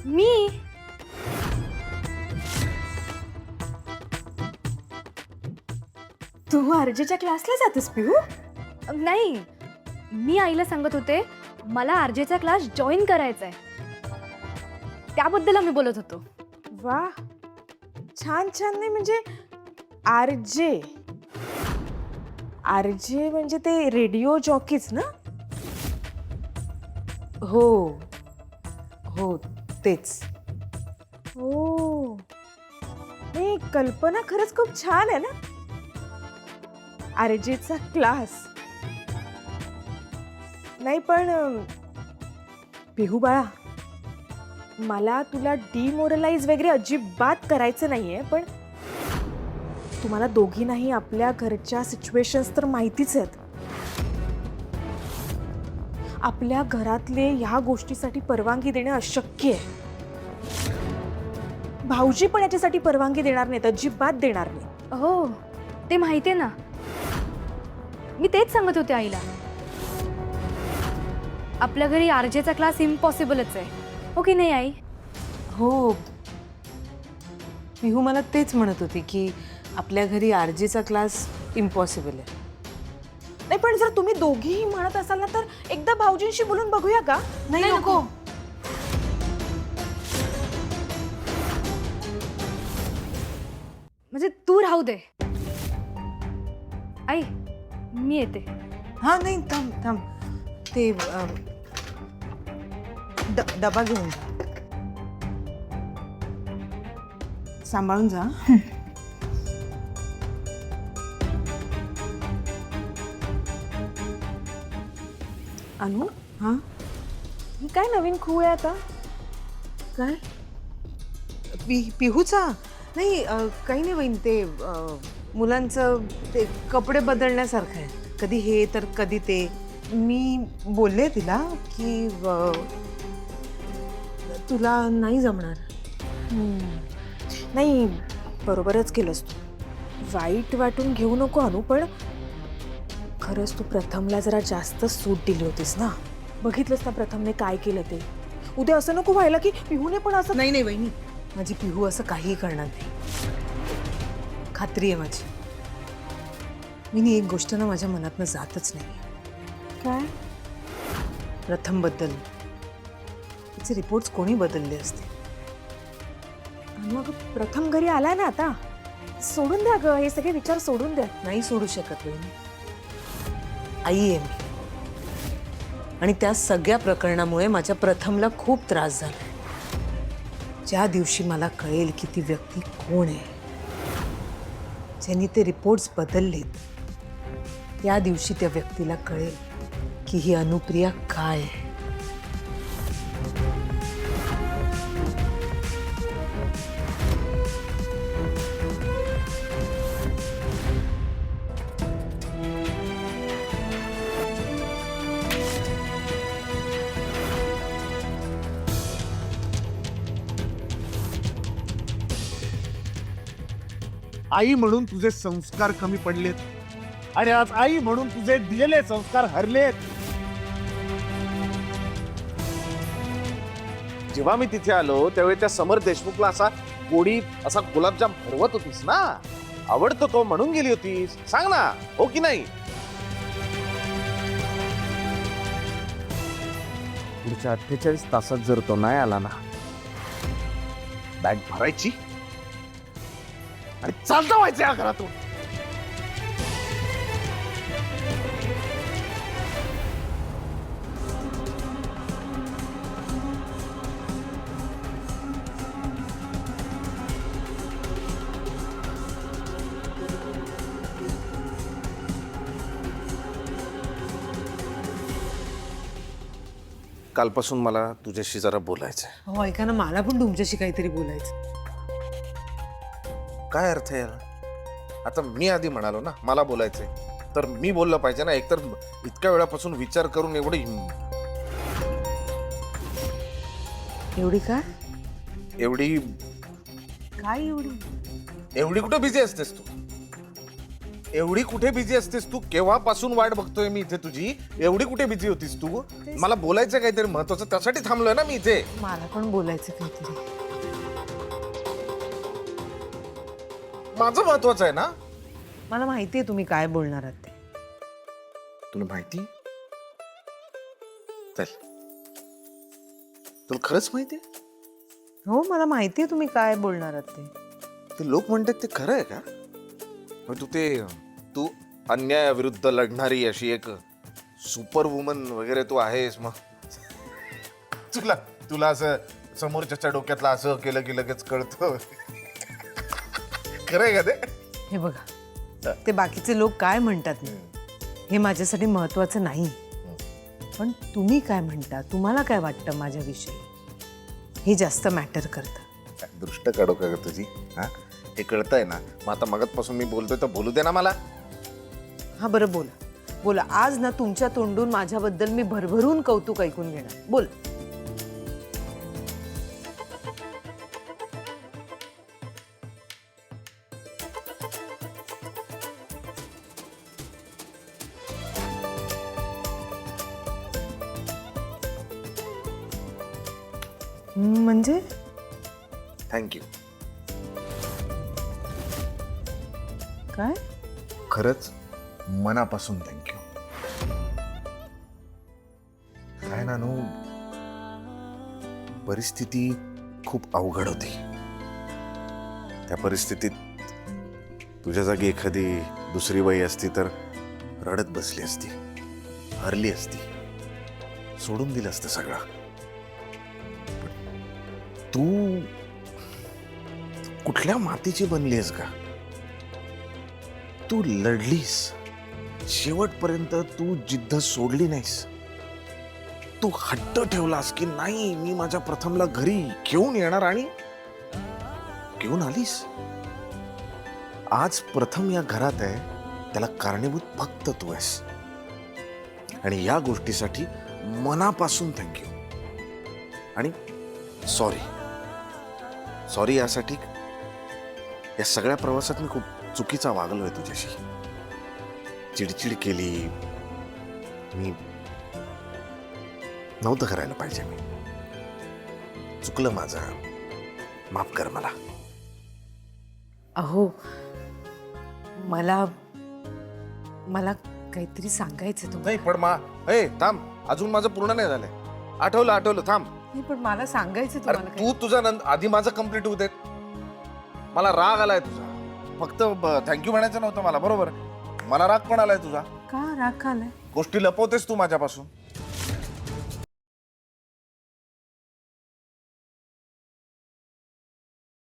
मी तू आरजेच्या क्लासला जातेस पिहू? नाही, मी आईला सांगत होते मला आरजेचा क्लास जॉईन करायचा आहे, त्याबद्दल आम्ही बोलत होतो. वा, छान छान. नाही म्हणजे आरजे आरजे म्हणजे ते रेडिओ जॉकीज ना? हो हो तेच. हो, हे कल्पना खरंच खूप छान आहे ना, आरजेचा क्लास. नाही पण पिहू बाळा, मला तुला डिमोरलाइज वगैरे अजिबात करायचं नाहीये, पण तुम्हाला दोघींनाही आपल्या घरच्या सिच्युएशन्स तर माहितीच आहेत. आपल्या घरातले ह्या गोष्टीसाठी परवानगी देणं अशक्य आहे. भाऊजी पण याच्यासाठी परवानगी देणार नाहीत, अजिबात देणार नाही. हो, ते माहितीये ना, मी तेच सांगत होते आईला. आपल्या घरी आरजेचा क्लास इम्पॉसिबलच आहे, हो की नाही आई? हो, पिहू मला तेच म्हणत होती की आपल्या घरी आरजेचा क्लास इम्पॉसिबल आहे. नाही पण जर तुम्ही दोघीही म्हणत असाल ना, तर एकदा भाऊजींशी बोलून बघूया का? नाही नको. म्हणजे तू राहू दे आई, मी येते. हा नाही, थांब थांब, ते डबा घेऊन जा, सांभाळून जा. अनु, हा ही काय नवीन खूळ आहे आता? काय? पिहूचा नाही, काही नाही वहीन, ते मुलांचं ते कपडे बदलण्यासारखं आहे, कधी हे तर कधी ते. मी बोलले तिला की तुला नाही जमणार. नाही, बरोबरच केलंस तू. वाईट वाटून घेऊ नको अनु, पण खरंच तू प्रथमला जरा जास्त सूट दिली होतीस ना. बघितलंस ना प्रथमने काय केलं ते. उद्या असं नको व्हायला की पिहूने पण असं. नाही नाही वहिनी, माझी पिहू असं काहीही करणार नाही, खात्री आहे माझी. मी एक गोष्ट ना माझ्या मनातनं जातच नाही. काय? प्रथम बद्दल तिचे रिपोर्ट्स कोणी बदलले असते. अनु, अगं प्रथम घरी आलाय ना आता, सोडून द्या ग, हे सगळे विचार सोडून द्या. नाही सोडू शकत वहिनी, आई आहे मी, आणि त्या सगळ्या प्रकरणामुळे माझ्या प्रथमला खूप त्रास झाला. ज्या दिवशी मला कळेल की ती व्यक्ती कोण आहे, ज्यांनी ते रिपोर्ट्स बदललेत, त्या दिवशी त्या व्यक्तीला कळेल की ही अनुप्रिया काय आहे. आई म्हणून तुझे संस्कार कमी पडलेत आणि आज आई म्हणून तुझे दिलेले संस्कार हरलेत. जेव्हा मी तिथे आलो त्यावेळी त्या समर देशमुखला असा गोडी असा गुलाबजाम भरवत होतीस ना, आवडतो तो म्हणून गेली होतीस, सांग ना, हो की नाही? पुढच्या 48 तासात जर तो नाही आला ना, बॅग भरायची आणि चालता व्हायचं या घरातून. कालपासून मला तुझ्याशी जरा बोलायचंय. हो ऐका ना, मला पण तुमच्याशी काहीतरी बोलायचं. काय अर्थ आहे याला? आता मी आधी म्हणालो ना मला बोलायचंय, तर मी बोललं पाहिजे ना. एकतर इतक्या वेळापासून विचार करून एवढी एवढी काय? एवढी काय एवढी? एवढी कुठं बिझी असतेस तू? एवढी कुठे बिझी असतेस तू? केव्हापासून वाट बघतोय मी इथे तुझी. एवढी कुठे बिझी होतीस तू? मला बोलायचं काहीतरी महत्वाचं, त्यासाठी थांबलोय ना मी इथे. मला पण बोलायचं काहीतरी. माझं महत्वाचं आहे ना. मला माहितीये तुम्ही काय बोलणार आहात ते. तुला माहिती? चल, तुला खरंच माहितीये? हो मला माहितीये तुम्ही काय बोलणार आहात ते. ते लोक म्हणतात ते खरं आहे का? मग तू अन्यायाविरुद्ध लढणारी अशी एक सुपर वुमन वगैरे तू आहेस. मग तुला असं समोरच्याच्या डोक्यातलं असं केलं की लगेच कळतं. खरं आहे का ते? हे बघा, ते बाकीचे लोक काय म्हणतात ना, हे माझ्यासाठी महत्वाचं नाही. पण तुम्ही काय म्हणता, तुम्हाला काय वाटतं माझ्याविषयी, हे जास्त मॅटर करतं. दृष्ट काढू का ग तुझी? हा, हे कळतंय ना. मग आता मगतपासून मी बोलतोय तर बोलू दे ना मला. हा बरं बोला बोला. आज ना तुमच्या तोंडून माझ्याबद्दल मी भरभरून कौतुक ऐकून घेणार. बोल. म्हणजे थँक्यू. काय? खरंच मनापासून थँक्यू. काय नानू, परिस्थिती खूप अवघड होती. त्या परिस्थितीत तुझ्या जागी एखादी दुसरी बाई असती तर रडत बसली असती, हरली असती, सोडून दिलं असतं सगळं. तू कुठल्या मातीची बनलीस का? तू लढलीस शेवटपर्यंत. तू जिद्द सोडली नाहीस. तू हट्ट ठेवलास की नाही, मी माझ्या प्रथमला घरी घेऊन येणार, आणि घेऊन आलीस. आज प्रथम या घरात आहे, त्याला कारणीभूत फक्त तू आहेस. आणि या गोष्टीसाठी मनापासून थँक्यू. आणि सॉरी यासाठी. या सगळ्या प्रवासात मी खूप चुकीचा वागलोय तुझ्याशी. चिडचिड केली मी. नव्हतं करायला पाहिजे. मी चुकलं माझं. माफ कर मला. अहो मला काहीतरी सांगायचं तुम्हाला. नाही पण थांब, अजून माझं पूर्ण नाही झालंय. आठवलं थांब. नाही पण मला सांगायचं अरे तुम्हाला. तू तुझा आधी माझं कम्प्लीट होऊ देत. मला राग आलाय तुझा. फक्त थँक्यू म्हणायचं नव्हतं मला. बरोबर, मला राग पण आलाय तुझा. का राग आलाय? गोष्टी लपवतेस तू माझ्यापासून.